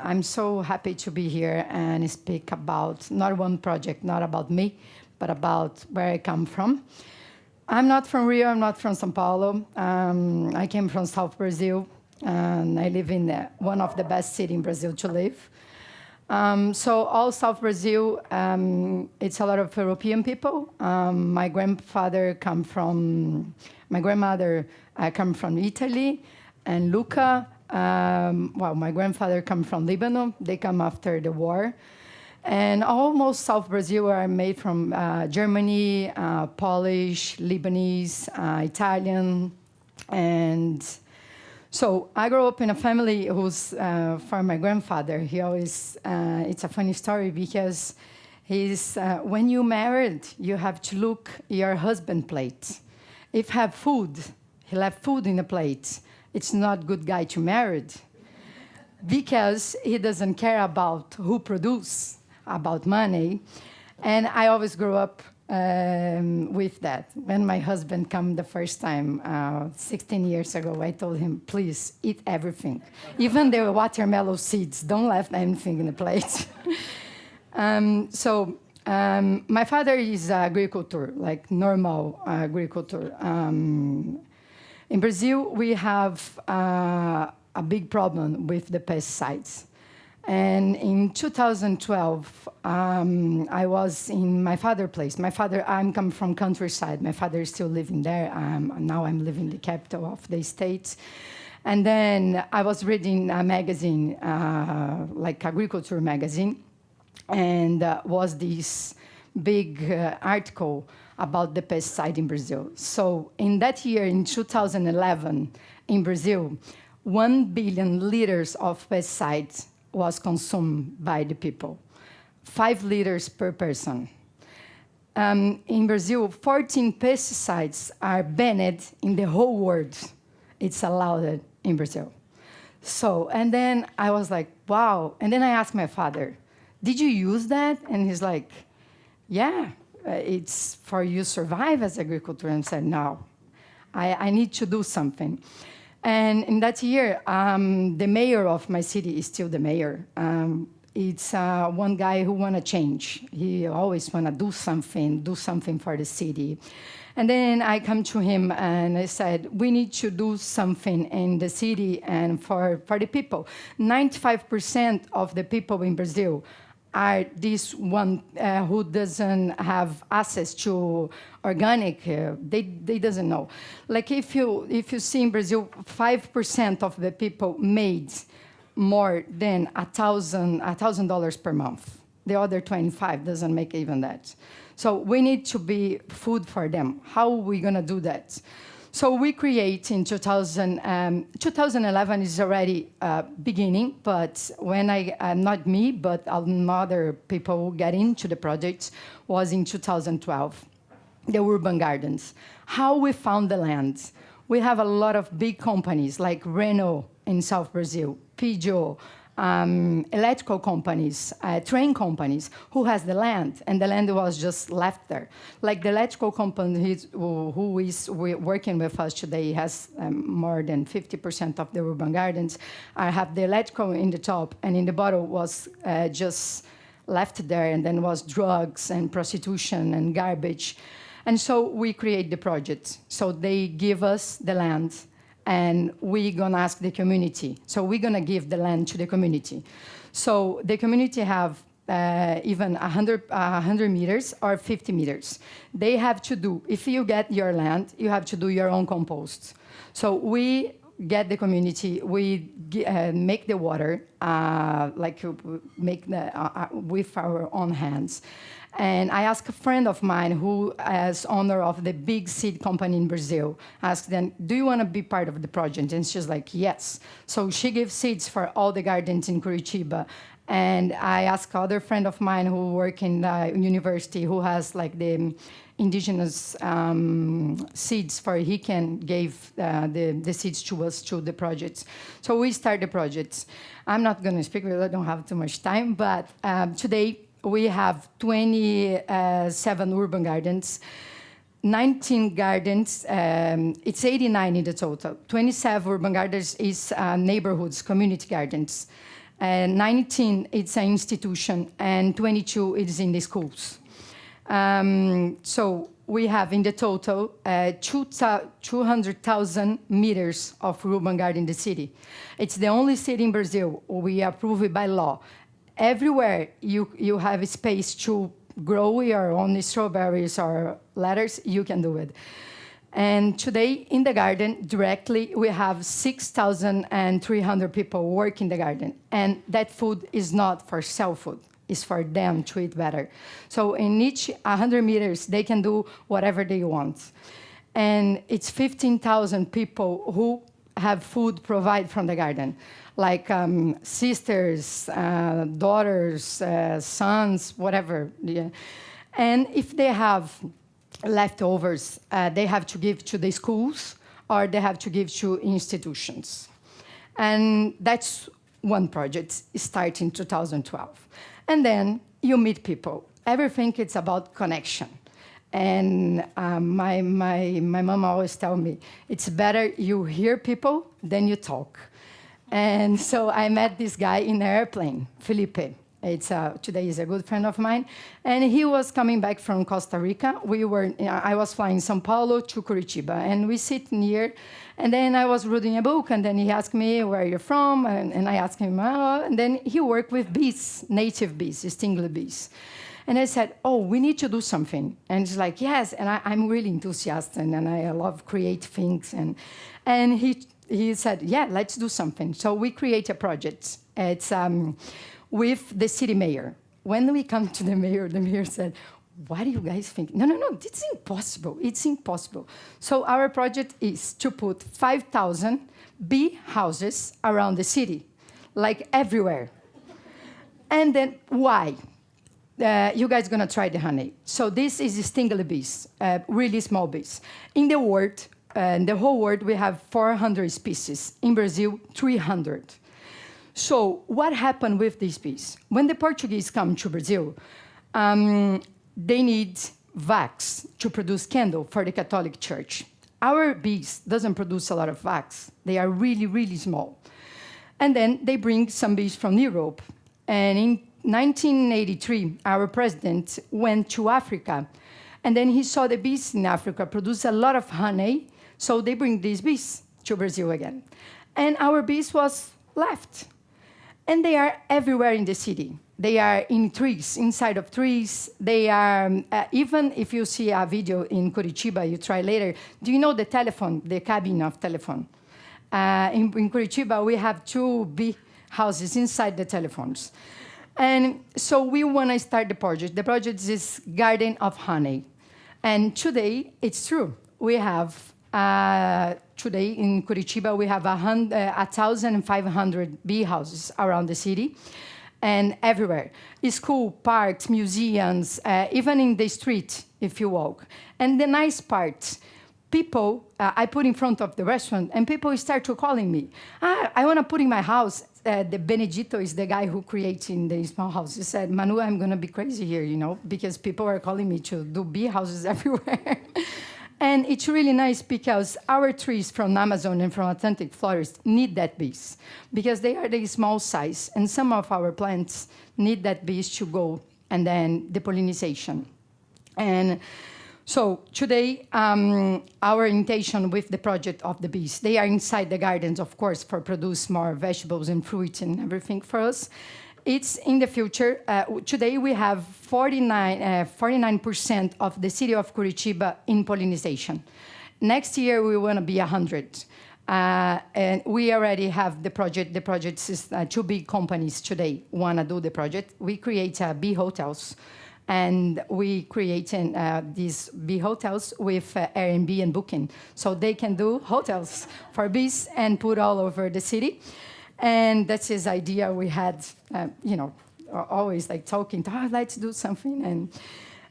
I'm so happy to be here and speak about not one project, not about me, but about where I come from. I'm not from Rio, I'm not from São Paulo. I came from South Brazil, and I live in one of the best cities in Brazil to live. So all South Brazil, it's a lot of European people. My grandmother come from Italy, and Luca. My grandfather come from Lebanon. They come after the war. And almost South Brazil are made from Germany, Polish, Lebanese, Italian. And so I grew up in a family who's, for my grandfather, he always, it's a funny story because when you married, you have to look your husband plate. If have food, he left food in the plate. It's not good guy to marry because he doesn't care about who produce, about money. And I always grew up with that. When my husband came the first time, 16 years ago, I told him, please eat everything. Even the watermelon seeds, don't leave anything in the plate. My father is agriculture, like normal agriculture. In Brazil, we have a big problem with the pesticides. And in 2012, I was in my father's place. I come from countryside. My father is still living there. Now I'm living in the capital of the state. And then I was reading a magazine, like agriculture magazine, and was this big article about the pesticide in Brazil. So in that year, in 2011, in Brazil, 1 billion liters of pesticides was consumed by the people, 5 liters per person. In Brazil, 14 pesticides are banned in the whole world. It's allowed in Brazil. So, and then I was like, wow. And then I asked my father, did you use that? And he's like, yeah, it's for you survive as agriculture. And I said, no, I need to do something. And in that year, the mayor of my city is still the mayor. It's one guy who want to change. He always want to do something for the city. And then I come to him and I said, we need to do something in the city and for the people. 95% of the people in Brazil are this one who doesn't have access to organic. They doesn't know. Like if you see in Brazil, 5% of the people made more than $1,000 per month. The other 25 doesn't make even that. So we need to be food for them. How are we gonna do that? So we create in 2011 is already beginning, but when not me, but other people who get into the project was in 2012, the urban gardens. How we found the land? We have a lot of big companies like Renault in South Brazil, Peugeot, electrical companies, train companies, who has the land, and the land was just left there. Like the electrical company who is working with us today has more than 50% of the urban gardens. I have the electrical in the top, and in the bottom was just left there, and then was drugs and prostitution and garbage. And so we create the project. So they give us the land, and we're gonna ask the community. So we're gonna give the land to the community. So the community have even 100 meters or 50 meters. They have to do, if you get your land, you have to do your own compost. So we get the community, we make the water, with our own hands. And I asked a friend of mine who is owner of the big seed company in Brazil, asked them, do you want to be part of the project? And she's like, yes. So she gives seeds for all the gardens in Curitiba. And I asked other friend of mine who work in the university who has like the indigenous seeds for he can give the seeds to us to the projects. So we start the projects. I'm not going to speak because I don't have too much time, but today, we have 27 urban gardens, 19 gardens, it's 89 in the total. 27 urban gardens is neighborhoods, community gardens. 19, it's an institution, and 22 is in the schools. So we have in the total 200,000 meters of urban garden in the city. It's the only city in Brazil we approve it by law. Everywhere you have a space to grow your own strawberries or lettuce, you can do it. And today in the garden directly, we have 6,300 people work in the garden. And that food is not for sell food. Is for them to eat better. So in each 100 meters, they can do whatever they want. And it's 15,000 people who have food provided from the garden, like sisters, daughters, sons, whatever. Yeah. And if they have leftovers, they have to give to the schools or they have to give to institutions. And that's one project, started in 2012. And then you meet people. Everything is about connection. And my mom always tell me, it's better you hear people than you talk. And so I met this guy in an airplane, Felipe. Today he's a good friend of mine. And he was coming back from Costa Rica. I was flying São Paulo to Curitiba. And we sit near. And then I was reading a book, and then he asked me, where are you from? And I asked him, and then he worked with bees, native bees, stingly bees. And I said, we need to do something. And he's like, yes, and I'm really enthusiastic, and I love create things. And he said, yeah, let's do something. So we create a project. It's with the city mayor. When we come to the mayor said, what do you guys think? No, it's impossible. It's impossible. So our project is to put 5,000 bee houses around the city, like everywhere. And then why? You guys gonna try the honey. So this is stingly bees, really small bees. In the world, the whole world, we have 400 species. In Brazil, 300. So what happened with these bees? When the Portuguese come to Brazil, they need wax to produce candle for the Catholic Church. Our bees doesn't produce a lot of wax. They are really, really small. And then they bring some bees from Europe. And in 1983, our president went to Africa. And then he saw the bees in Africa produce a lot of honey. So they bring these bees to Brazil again. And our bees was left. And they are everywhere in the city. They are in trees, inside of trees. They are, even if you see a video in Curitiba, you try later. Do you know the telephone, the cabin of telephone? In Curitiba, we have 2 bee houses inside the telephones. And so we want to start the project. The project is Garden of Honey. And today, it's true. We have, today in Curitiba, we have 1,500 bee houses around the city. And everywhere, school, parks, museums, even in the street, if you walk. And the nice part, people, I put in front of the restaurant, and people start to calling me. I want to put in my house. The Benedito is the guy who creates in the small house. He said, Manu, I'm going to be crazy here, because people are calling me to do bee houses everywhere. And it's really nice because our trees from Amazon and from Atlantic forest need that bees because they are the small size. And some of our plants need that bees to go and then the pollination. And so today, our intention with the project of the bees, they are inside the gardens, of course, for produce more vegetables and fruits and everything for us. It's in the future. Today, we have 49% of the city of Curitiba in pollination. Next year, we want to be 100. And we already have the project. The project is 2 big companies today want to do the project. We create bee hotels. And we create these bee hotels with Airbnb and Booking. So they can do hotels for bees and put all over the city. And that's his idea. We had, always like talking, let's do something.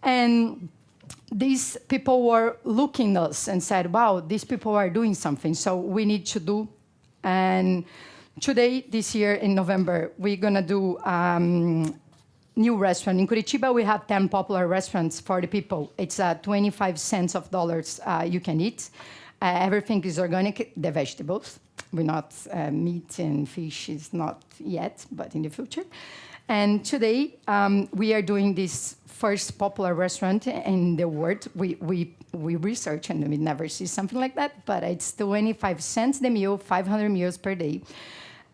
And these people were looking at us and said, wow, these people are doing something, so we need to do. And today, this year in November, we're going to do new restaurant. In Curitiba, we have 10 popular restaurants for the people. It's 25 cents of dollars you can eat. Everything is organic, the vegetables. we're not meat and fish is not yet, but in the future. And today we are doing this first popular restaurant in the world. We research and we never see something like that, but it's 25 cents the meal, 500 meals per day.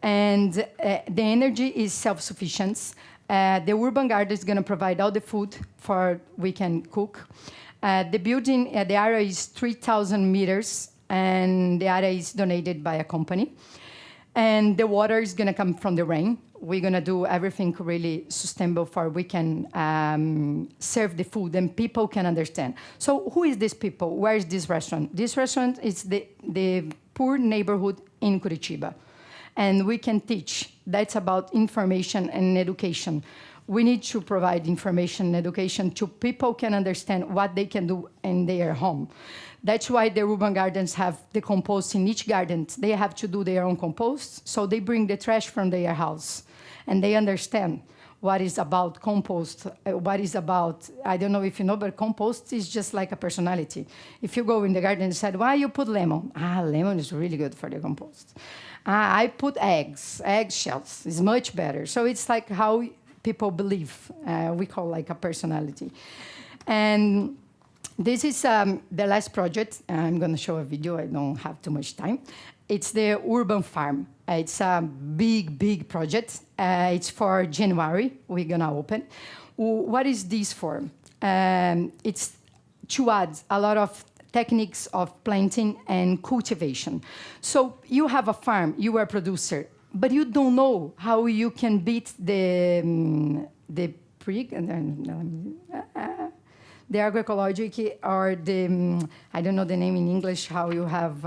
And the energy is self-sufficient. The urban garden is going to provide all the food for we can cook. The building, the area is 3,000 meters, and the area is donated by a company. And the water is going to come from the rain. We're going to do everything really sustainable for we can serve the food and people can understand. So who is these people? Where is this restaurant? This restaurant is the poor neighborhood in Curitiba. And we can teach. That's about information and education. We need to provide information and education to people can understand what they can do in their home. That's why the urban gardens have the compost in each garden. They have to do their own compost, so they bring the trash from their house. And they understand what is about compost, what is about, I don't know if you know, but compost is just like a personality. If you go in the garden and said, why you put lemon? Lemon is really good for the compost. I put eggshells is much better. So it's like how people believe. We call like a personality. And this is the last project. I'm going to show a video. I don't have too much time. It's the urban farm. It's a big, big project. It's for January. We're going to open. What is this for? It's to add a lot of techniques of planting and cultivation. So you have a farm, you are a producer, but you don't know how you can beat the agroecologic or the, I don't know the name in English, how you have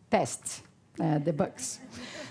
pests, the bugs.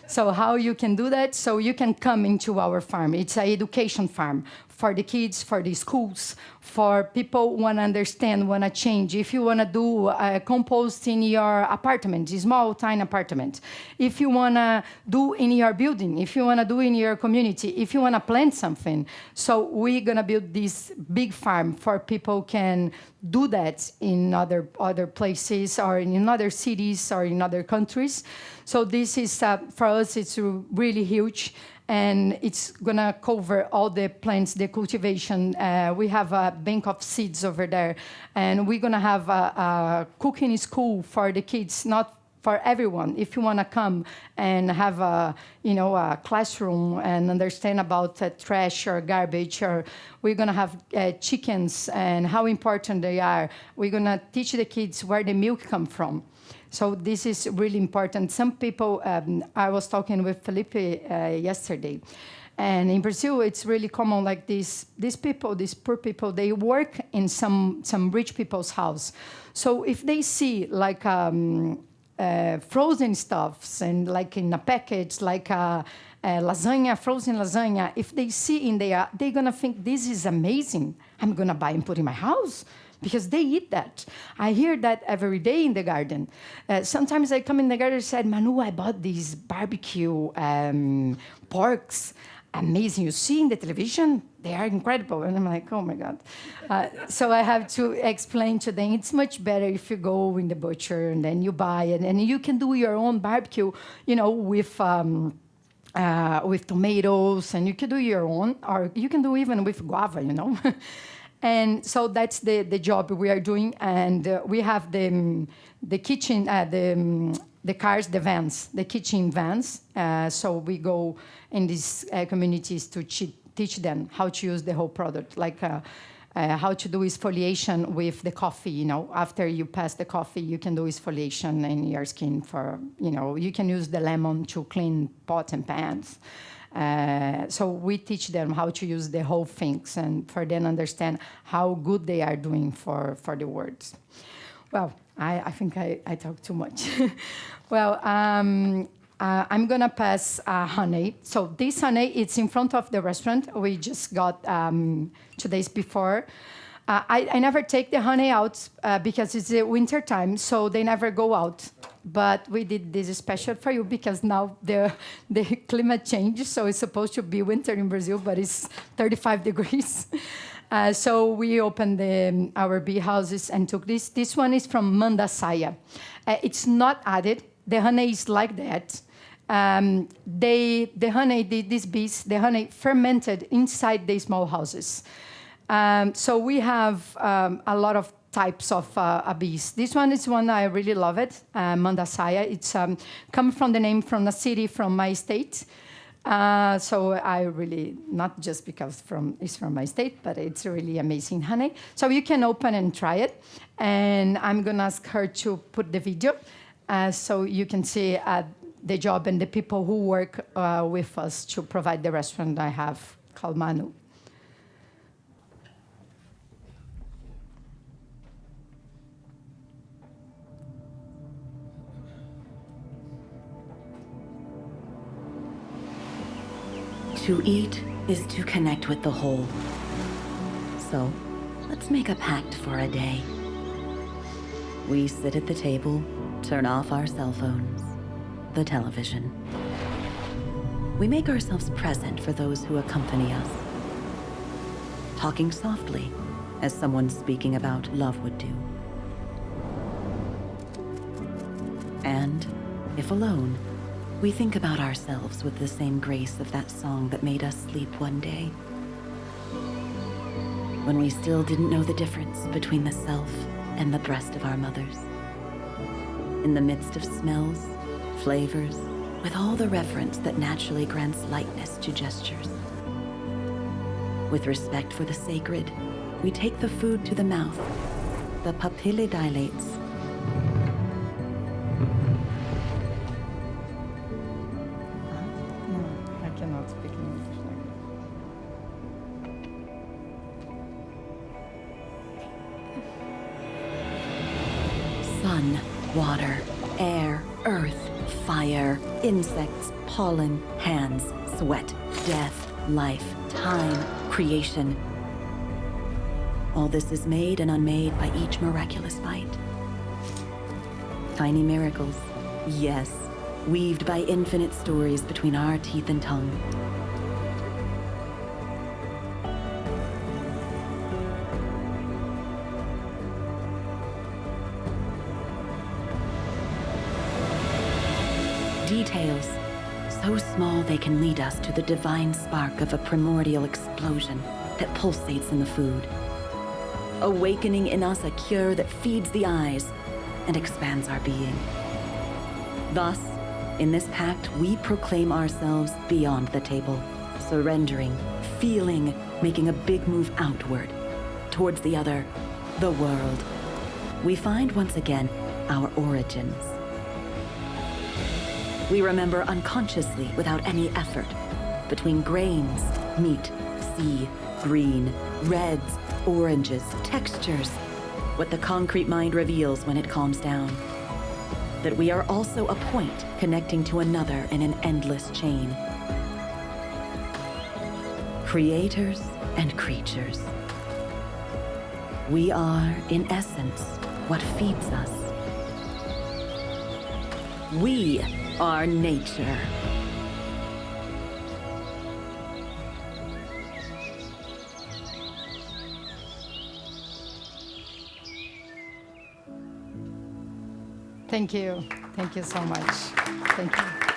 So how you can do that? So you can come into our farm. It's an education farm for the kids, for the schools, for people who want to understand, want to change. If you want to do compost in your apartment, a small, tiny apartment. If you want to do in your building, if you want to do in your community, if you want to plant something. So we're going to build this big farm for people can do that in other places or in other cities or in other countries. So this is, for us, it's really huge. And it's going to cover all the plants, the cultivation. We have a bank of seeds over there. And we're going to have a cooking school for the kids, not for everyone. If you want to come and have a classroom and understand about trash or garbage, or we're going to have chickens and how important they are. We're going to teach the kids where the milk comes from. So this is really important. Some people, I was talking with Felipe yesterday, and in Brazil, it's really common like these people, these poor people, they work in some rich people's house. So if they see like frozen stuffs and like in a package, like lasagna, frozen lasagna, if they see in there, they're going to think, this is amazing. I'm going to buy and put in my house. Because they eat that. I hear that every day in the garden. Sometimes I come in the garden and said, Manu, I bought these barbecue porks. Amazing. You see in the television? They are incredible. And I'm like, oh, my God. So I have to explain to them, it's much better if you go in the butcher and then you buy it. And you can do your own barbecue, with tomatoes. And you can do your own. Or you can do even with guava, And so that's the job we are doing, and we have the kitchen, the cars, the vans, the kitchen vans. So we go in these communities to teach them how to use the whole product, like how to do exfoliation with the coffee. After you pass the coffee, you can do exfoliation in your skin for, you can use the lemon to clean pots and pans. So we teach them how to use the whole things and for them understand how good they are doing for the words. Well, I think I talk too much. Well, I'm going to pass honey. So this honey, it's in front of the restaurant. We just got 2 days before. I never take the honey out because it's the winter time, so they never go out. But we did this special for you because now the climate changes, so it's supposed to be winter in Brazil, but it's 35 degrees. So we opened our bee houses and took this. This one is from Mandasaya. It's not added. The honey is like that. The honey, these bees, the honey fermented inside the small houses. So we have a lot of types of bees. This one is one I really love it, Mandasaya. It's come from the name from a city from my state. So I really, not just because it's from my state, but it's really amazing honey. So you can open and try it. And I'm going to ask her to put the video so you can see the job and the people who work with us to provide the restaurant I have called Manu. To eat is to connect with the whole. So, let's make a pact for a day. We sit at the table, turn off our cell phones, the television. We make ourselves present for those who accompany us, talking softly, as someone speaking about love would do. And, if alone, we think about ourselves with the same grace of that song that made us sleep one day, when we still didn't know the difference between the self and the breast of our mothers. In the midst of smells, flavors, with all the reverence that naturally grants lightness to gestures. With respect for the sacred, we take the food to the mouth. The papilla dilates. I cannot speak English. Sun, water, air, earth, fire, insects, pollen, hands, sweat, death, life, time, creation. All this is made and unmade by each miraculous bite. Tiny miracles, yes, weaved by infinite stories between our teeth and tongue. Details, so small they can lead us to the divine spark of a primordial explosion that pulsates in the food, awakening in us a cure that feeds the eyes and expands our being. Thus, in this pact, we proclaim ourselves beyond the table, surrendering, feeling, making a big move outward, towards the other, the world. We find once again our origins. We remember unconsciously, without any effort, between grains, meat, sea, green, reds, oranges, textures, what the concrete mind reveals when it calms down. That we are also a point connecting to another in an endless chain. Creators and creatures. We are, in essence, what feeds us. We are nature. Thank you. Thank you so much. Thank you.